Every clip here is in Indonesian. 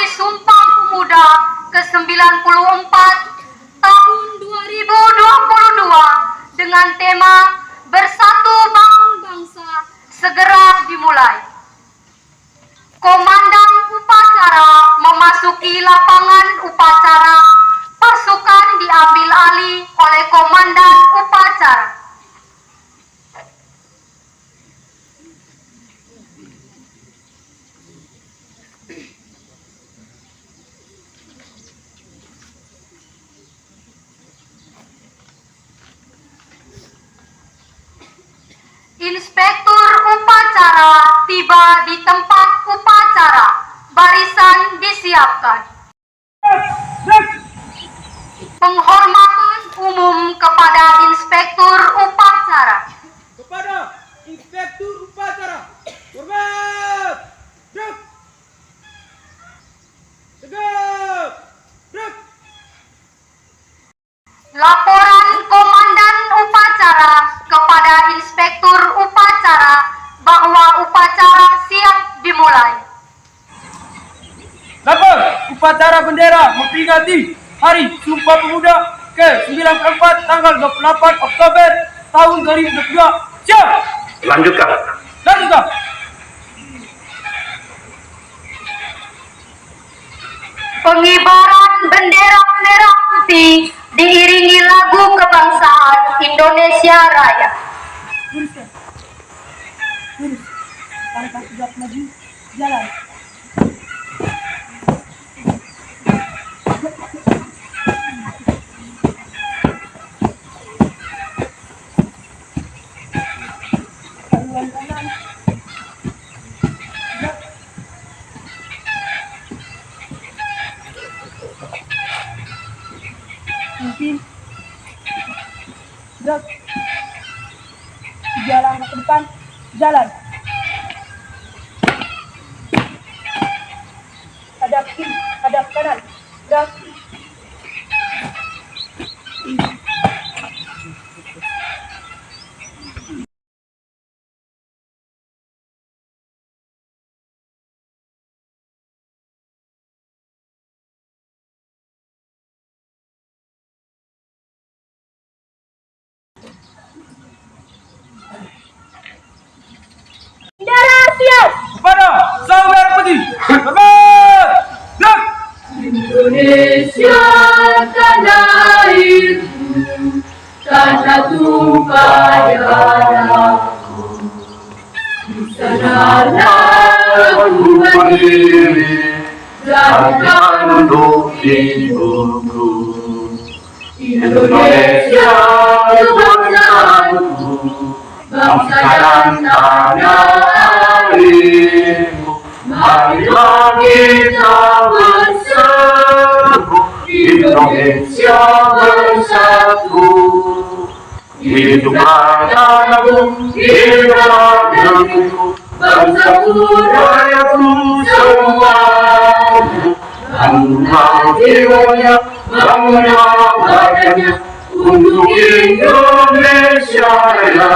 Hari Sumpah Pemuda ke-94 tahun 2022 dengan tema Bersatu Bangun Bangsa segera dimulai. Komandan upacara memasuki lapangan upacara. Pasukan diambil alih oleh komandan upacara. Inspektur upacara tiba di tempat upacara. Barisan disiapkan. Penghormatan umum kepada Inspektur upacara. Kepada Inspektur upacara, hormat. Duduk. Tegak. Duduk. Laporan Komandan upacara kepada Inspektur upacara bahwa upacara siap dimulai. Lapor upacara bendera memperingati Hari Sumpah Pemuda ke-94 tanggal 28 Oktober tahun 2022. Siap. Lanjutkan. Lanjutkan. Pengibaran bendera merah putih diiringi lagu kebangsaan Indonesia Raya. Lurus. Langkah tegap maju. Jalan. Haluan kanan. Tegak. Pimpin. Gerak. 3 langkah ke depan. Jalan. Hadap kiri, hadap kanan. Gerak. Bendera siap. Kepada Sang Merah Putih, hormat. Duduk. Indonesia tanah airku, tanah tumpah darahku. Di sanalah aku berdiri, dan untuk ibuku. Indonesia bangsaku, bangsa dan tanah airku. Marilah kita bersatu, Indonesia bersatu. Hiduplah tanahku, hiduplah negeriku, bangsaku, rakyatku semuanya. Bangunlah jiwanya, bangunlah badannya, untuk Indonesia Raya.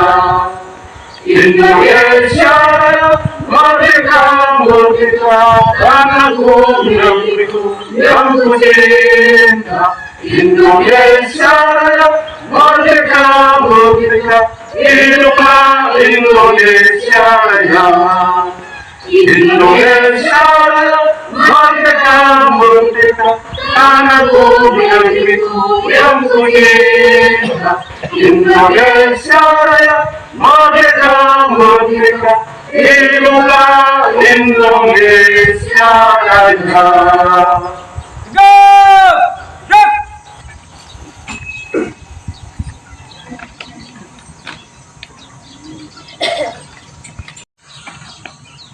Indonesia Raya, merdeka, merdeka, tanahku, negeriku yang ku cinta. Indonesia Raya, merdeka, merdeka, hiduplah Indonesia Raya. Indonesia Raya, merdeka, merdeka, tanahku, negeriku yang ku cinta. Indonesia Raya, merdeka, merdeka, hiduplah Indonesia Raya. Tegak. Duduk.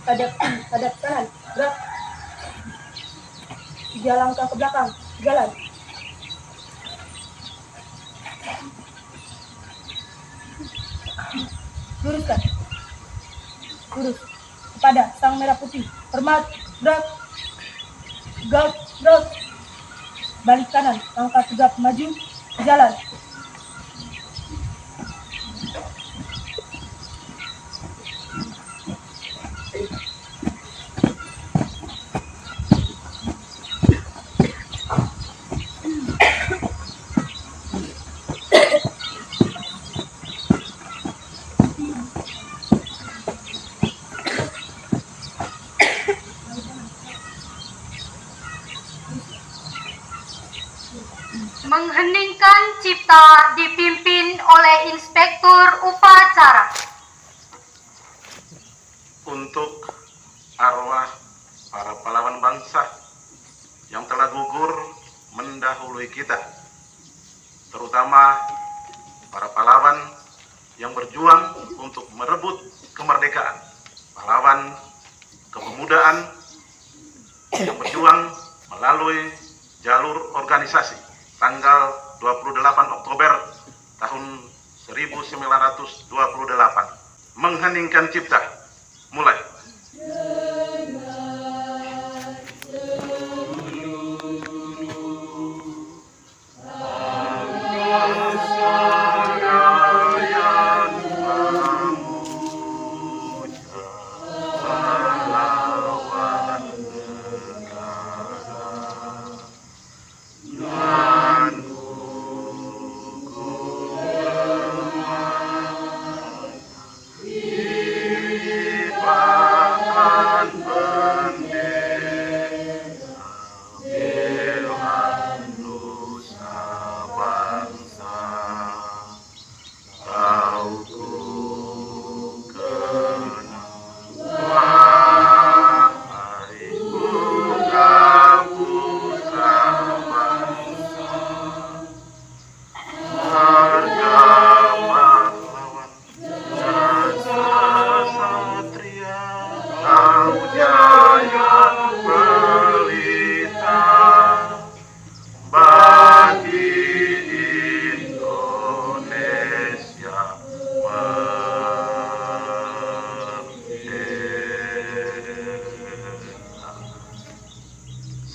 Hadap kiri, hadap kanan. Gerak. 3 langkah ke belakang. Jalan. Luruskan. Lurus. Kepada Sang Merah Putih, hormat. Gerak. Tegap. Gerak. Balik kanan. Langkah tegap maju. Jalan. Mengheningkan cipta dipimpin oleh Inspektur Upacara. Untuk arwah para pahlawan bangsa yang telah gugur mendahului kita, terutama para pahlawan yang berjuang untuk merebut kemerdekaan, pahlawan kepemudaan yang berjuang melalui jalur organisasi tanggal 28 Oktober tahun 1928. Mengheningkan cipta. Mulai.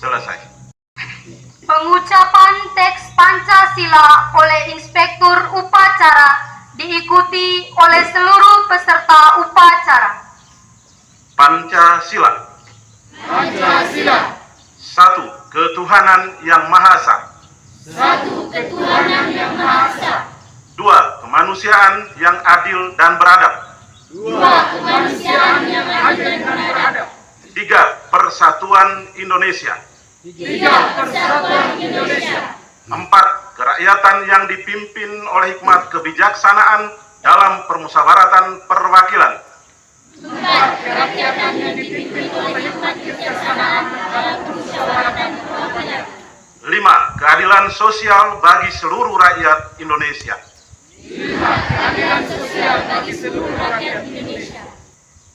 Selesai. Pengucapan teks Pancasila oleh Inspektur Upacara diikuti oleh seluruh peserta upacara. Pancasila. Pancasila. Satu, ketuhanan yang Maha Esa. Satu ketuhanan yang Maha Esa. Dua, kemanusiaan yang adil dan beradab. Dua, kemanusiaan yang adil dan beradab. Tiga, persatuan Indonesia. Tiga, persatuan Indonesia. Empat, kerakyatan yang dipimpin oleh hikmat kebijaksanaan dalam permusyawaratan perwakilan. Empat, kerakyatan yang dipimpin oleh hikmat kebijaksanaan dalam permusyawaratan perwakilan. Lima, keadilan sosial bagi seluruh rakyat Indonesia. Lima, keadilan sosial bagi seluruh rakyat Indonesia.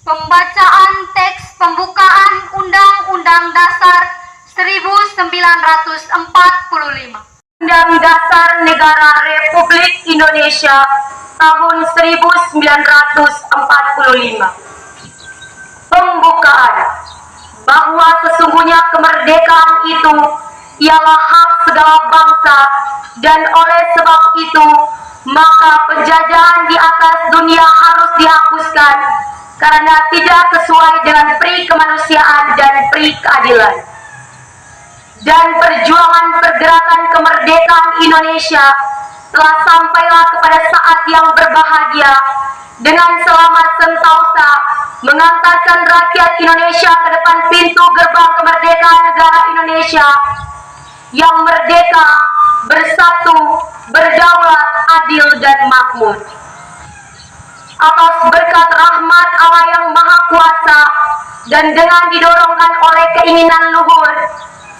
Pembacaan teks pembukaan Undang-Undang Dasar 1945. Undang Dasar Negara Republik Indonesia tahun 1945. Pembukaan. Bahwa sesungguhnya kemerdekaan itu ialah hak segala bangsa, dan oleh sebab itu maka penjajahan di atas dunia harus dihapuskan karena tidak sesuai dengan peri kemanusiaan dan peri keadilan. Dan perjuangan pergerakan kemerdekaan Indonesia telah sampailah kepada saat yang berbahagia dengan selamat sentosa mengantarkan rakyat Indonesia ke depan pintu gerbang kemerdekaan negara Indonesia yang merdeka, bersatu, berdaulat, adil, dan makmur. Atas berkat rahmat Allah yang Maha Kuasa dan dengan didorongkan oleh keinginan luhur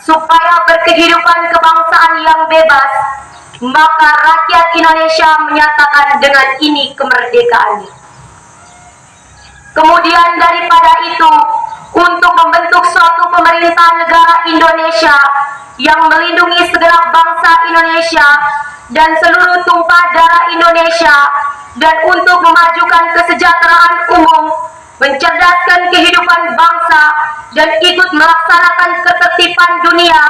supaya berkehidupan kebangsaan yang bebas, maka rakyat Indonesia menyatakan dengan ini kemerdekaannya. Kemudian daripada itu, untuk membentuk suatu pemerintah negara Indonesia yang melindungi segenap bangsa Indonesia dan seluruh tumpah darah Indonesia, dan untuk memajukan kesejahteraan umum, mencerdaskan kehidupan bangsa, dan ikut melaksanakan ketertiban dunia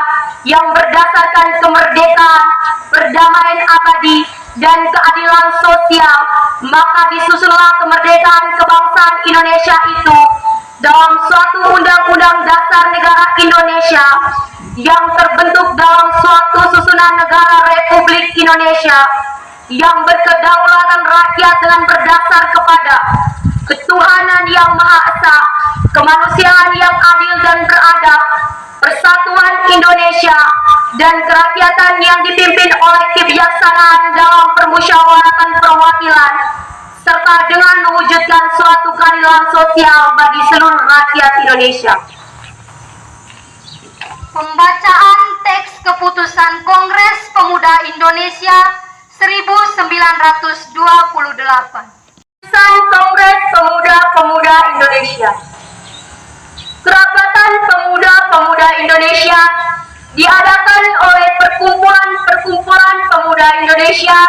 yang berdasarkan kemerdekaan, perdamaian abadi, dan keadilan sosial, maka disusunlah kemerdekaan kebangsaan Indonesia itu dalam suatu Undang-Undang Dasar Negara Indonesia yang terbentuk dalam suatu susunan negara Republik Indonesia yang berkedaulatan rakyat dengan berdasar kepada ketuhanan yang Maha Esa, kemanusiaan yang adil dan beradab, persatuan Indonesia, dan kerakyatan yang dipimpin oleh kebijaksanaan dalam permusyawaratan perwakilan, serta dengan mewujudkan suatu keadilan sosial bagi seluruh rakyat Indonesia. Pembacaan teks keputusan Kongres Pemuda Indonesia 1928. Keputusan Kongres Pemuda Indonesia. Kerapatan Pemuda Indonesia diadakan oleh perkumpulan pemuda Indonesia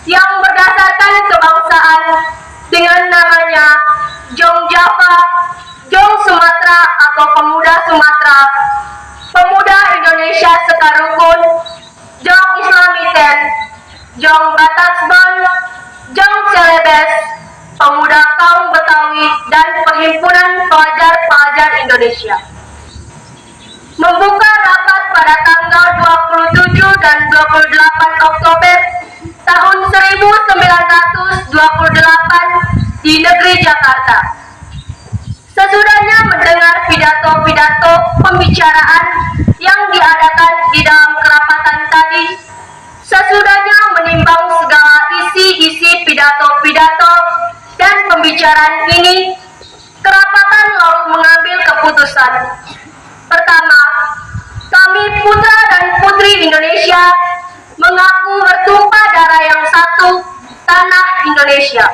yang berdasarkan kebangsaan dengan namanya Jong Java, Jong Sumatera atau Pemuda Sumatera, Pemuda Indonesia Sekarukun, Jong Islamiten, Jong Batasban, Jong Celebes, Pemuda Kaum Betawi, dan Perhimpunan Pelajar-Pelajar Indonesia. Membuka rapat pada tanggal 27 dan 28 Oktober tahun 1928 di negeri Jakarta. Sesudahnya mendengar pidato-pidato pembicaraan yang diadakan di dalam kerapatan tadi, sesudahnya menimbang segala isi-isi pidato-pidato dan pembicaraan ini, kerapatan lalu mengambil keputusan. Pertama, kami putra dan putri Indonesia mengaku bertumpah darah yang satu, tanah Indonesia.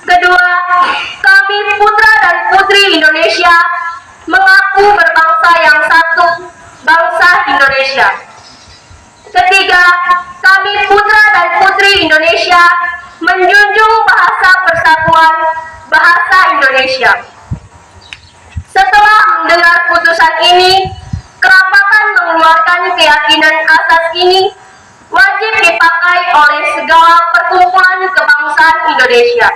Kedua, kami putra dan putri Indonesia mengaku berbangsa yang satu, bangsa Indonesia. Ketiga, kami putra dan putri Indonesia menjunjung bahasa persatuan, bahasa Indonesia. Setelah mendengar putusan ini, kerapatan mengeluarkan keyakinan asas ini wajib dipakai oleh segala perkumpulan kebangsaan Indonesia.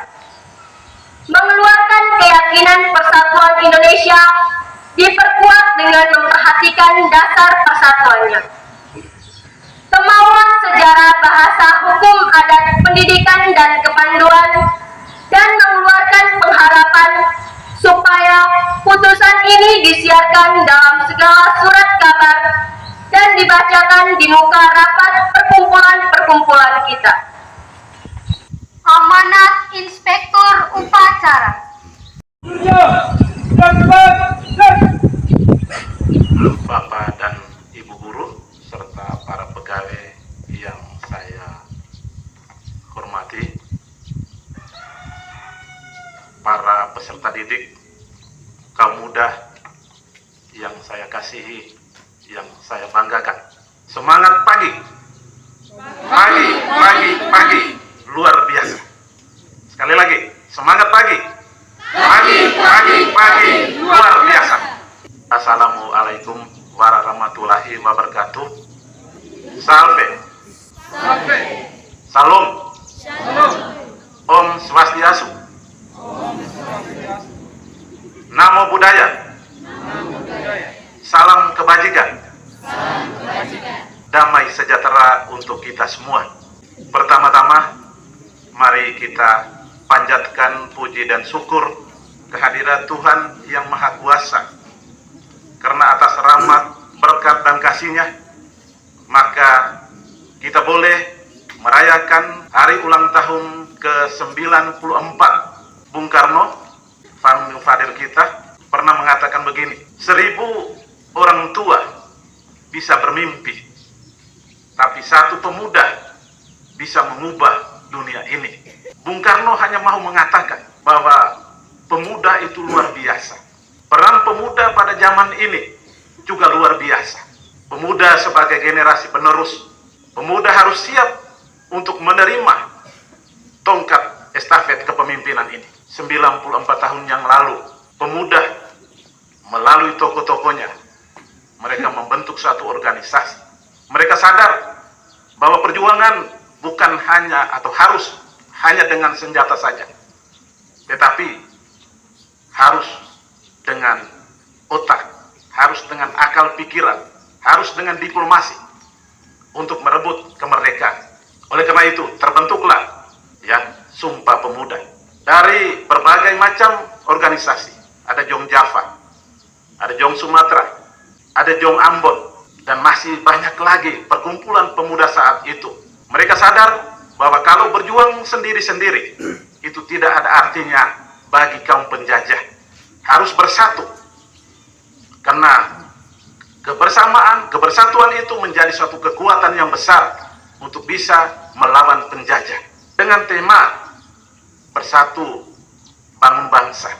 Mengeluarkan keyakinan persatuan Indonesia diperkuat dengan memperhatikan dasar persatuannya. Kemauan sejarah, bahasa, hukum, adat, pendidikan, dan kepanduan, dan mengeluarkan pengharapan supaya putusan ini disiarkan dalam segala surat kabar dan dibacakan di muka rapat perkumpulan kita. Amanat Inspektur Upacara. Bapak dan Ibu guru serta para pegawai yang saya hormati, para peserta didik, kaum muda yang saya kasihi, yang saya banggakan. Semangat pagi, pagi, luar biasa. Sekali lagi, semangat pagi, luar biasa. Assalamualaikum warahmatullahi wabarakatuh. Salve. Salam. Om Swastiastu. Namo Buddhaya. Salam kebajikan. Damai sejahtera untuk kita semua. Pertama-tama, mari kita panjatkan puji dan syukur kehadirat Tuhan yang Maha Kuasa. Karena atas rahmat, berkat, dan kasih-Nya, maka kita boleh merayakan hari ulang tahun ke-94 Bung Karno. Founding Father kita pernah mengatakan begini, 1000 orang tua bisa bermimpi, tapi satu pemuda bisa mengubah dunia ini. Bung Karno hanya mau mengatakan bahwa pemuda itu luar biasa. Peran pemuda pada zaman ini juga luar biasa. Pemuda sebagai generasi penerus, pemuda harus siap untuk menerima tongkat estafet kepemimpinan ini. 94 tahun yang lalu, pemuda melalui tokoh-tokohnya, mereka membentuk satu organisasi. Mereka sadar bahwa perjuangan bukan hanya atau harus hanya dengan senjata saja, tetapi harus dengan otak, harus dengan akal pikiran, harus dengan diplomasi untuk merebut kemerdekaan. Oleh karena itu, terbentuklah Sumpah Pemuda dari berbagai macam organisasi. Ada Jong Java, ada Jong Sumatera, ada Jong Ambon, dan masih banyak lagi perkumpulan pemuda saat itu. Mereka sadar bahwa kalau berjuang sendiri-sendiri itu tidak ada artinya bagi kaum penjajah. Harus bersatu. Karena kebersatuan itu menjadi suatu kekuatan yang besar untuk bisa melawan penjajah. Dengan tema bersatu bangun bangsa.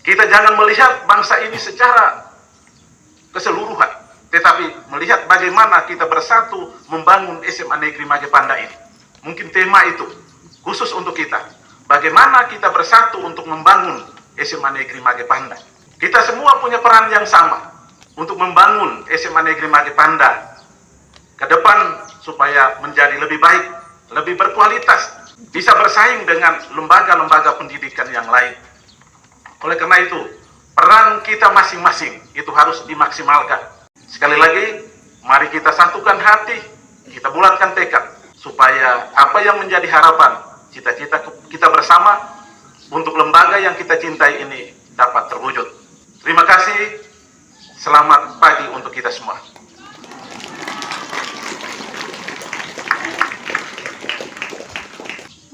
Kita jangan melihat bangsa ini secara keseluruhan, tetapi melihat bagaimana kita bersatu membangun SMA Negeri Magepanda ini. Mungkin tema itu khusus untuk kita. Bagaimana kita bersatu untuk membangun SMA Negeri Magepanda. Kita semua punya peran yang sama untuk membangun SMA Negeri Magepanda ke depan supaya menjadi lebih baik, lebih berkualitas, bisa bersaing dengan lembaga-lembaga pendidikan yang lain. Oleh karena itu, peran kita masing-masing itu harus dimaksimalkan. Sekali lagi, mari kita satukan hati, kita bulatkan tekad, supaya apa yang menjadi harapan, cita-cita kita bersama untuk lembaga yang kita cintai ini dapat terwujud. Terima kasih, selamat pagi untuk kita semua.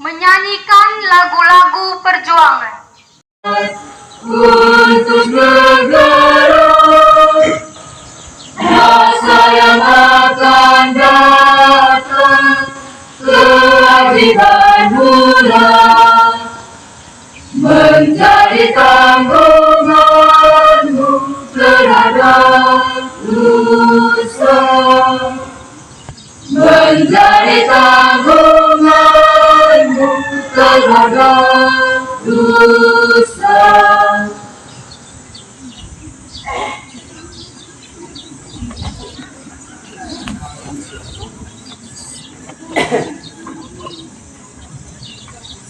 Menyanyikan lagu-lagu perjuangan. Untuk negara, masa yang akan datang, kewajiban mula menjadi tanggunganmu terhadap nusa, menjadi tanggunganmu terhadap nusa.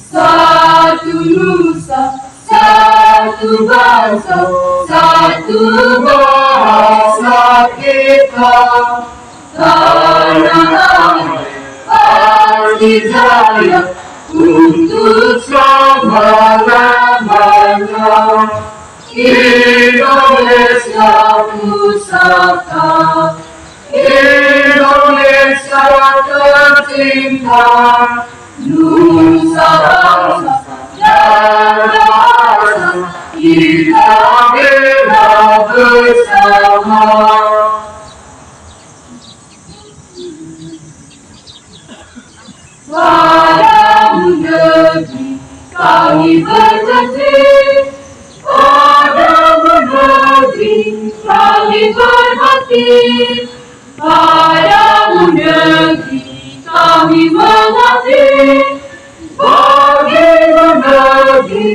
Satu nusa, satu bangsa, satu bahasa kita. Tanah air pasti jaya untuk selama-lamanya. Indonesia pusaka, Indonesia tercinta, nusa bangsa dan bahasa kita bela bersama. Padamu negeri kami berjanji, padamu negeri kami berbakti, padamu negeri kami mengabdi, bagi negeri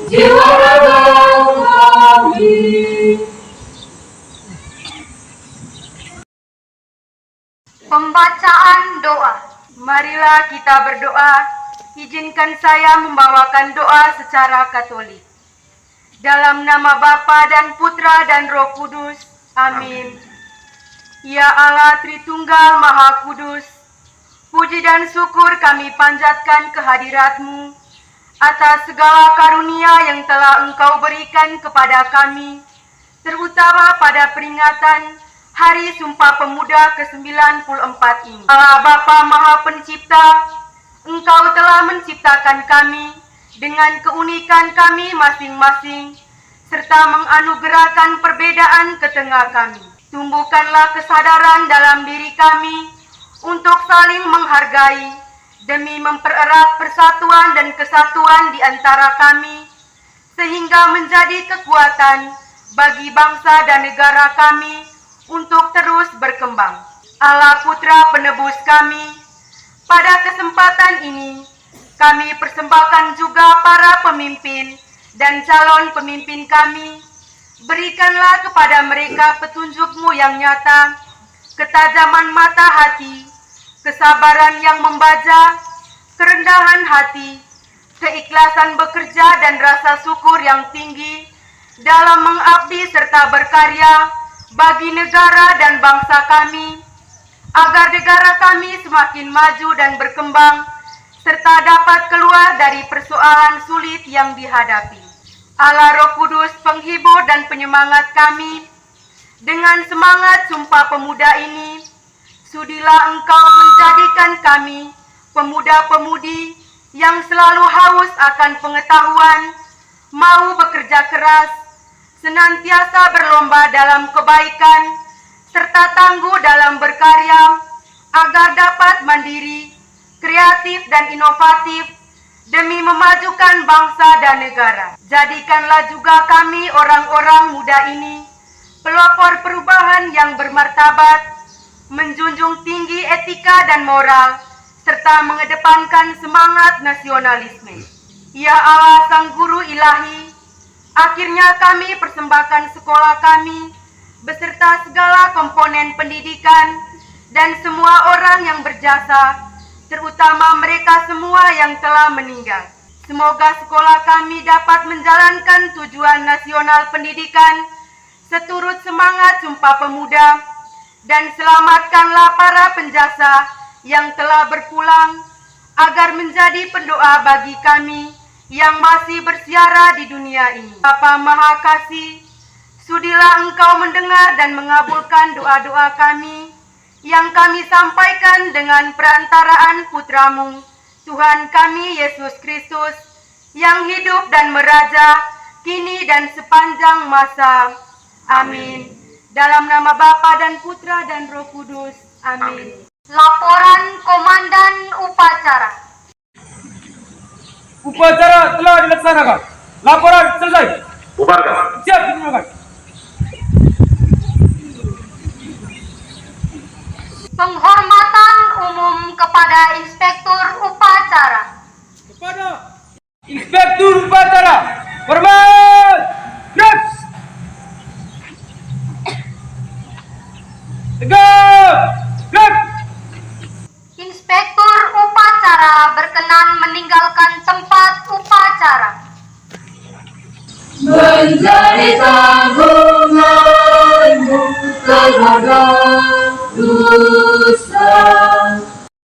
jiwa raga kami. Pembacaan doa. Marilah kita berdoa. Izinkan saya membawakan doa secara Katolik. Dalam nama Bapa dan Putra dan Roh Kudus. Amin. Ya Allah Tritunggal Maha Kudus, puji dan syukur kami panjatkan kehadirat-Mu atas segala karunia yang telah Engkau berikan kepada kami, terutama pada peringatan Hari Sumpah Pemuda ke-94 ini. Allah Bapa Maha Pencipta, Engkau telah menciptakan kami dengan keunikan kami masing-masing, serta menganugerahkan perbedaan ke tengah kami. Tumbuhkanlah kesadaran dalam diri kami untuk saling menghargai demi mempererat persatuan dan kesatuan di antara kami, sehingga menjadi kekuatan bagi bangsa dan negara kami untuk terus berkembang. Allah Putra Penebus kami, pada kesempatan ini kami persembahkan juga para pemimpin dan calon pemimpin kami. Berikanlah kepada mereka petunjuk-Mu yang nyata, ketajaman mata hati, kesabaran yang membaja, kerendahan hati, keikhlasan bekerja dan rasa syukur yang tinggi dalam mengabdi serta berkarya bagi negara dan bangsa kami, agar negara kami semakin maju dan berkembang, serta dapat keluar dari persoalan sulit yang dihadapi. Allah Roh Kudus, penghibur dan penyemangat kami, Dengan semangat Sumpah Pemuda ini, sudilah Engkau menjadikan kami pemuda-pemudi yang selalu haus akan pengetahuan, mau bekerja keras, senantiasa berlomba dalam kebaikan, serta tangguh dalam berkarya, agar dapat mandiri, kreatif dan inovatif demi memajukan bangsa dan negara. Jadikanlah juga kami orang-orang muda ini pelopor perubahan yang bermartabat, menjunjung tinggi etika dan moral, serta mengedepankan semangat nasionalisme. Ya Allah Sang Guru Ilahi, akhirnya kami persembahkan sekolah kami beserta segala komponen pendidikan dan semua orang yang berjasa, terutama mereka semua yang telah meninggal. Semoga sekolah kami dapat menjalankan tujuan nasional pendidikan seturut semangat Sumpah Pemuda, dan selamatkanlah para penjasa yang telah berpulang, agar menjadi pendoa bagi kami yang masih bersiara di dunia ini. Bapa Maha Kasih, sudilah Engkau mendengar dan mengabulkan doa-doa kami yang kami sampaikan dengan perantaraan Putramu, Tuhan kami Yesus Kristus, yang hidup dan meraja kini dan sepanjang masa. Amin. Dalam nama Bapa dan Putra dan Roh Kudus. Amin. Laporan Komandan Upacara. Upacara telah dilaksanakan. Laporan selesai. Bubarkan. Siap digunakan. Penghormatan umum kepada Inspektur Upacara. Kepada Inspektur Upacara, hormat. Gerak. Tegak. Gerak. Inspektur Upacara berkenan meninggalkan tempat upacara. Menjadi tanggunganmu terhadap nusa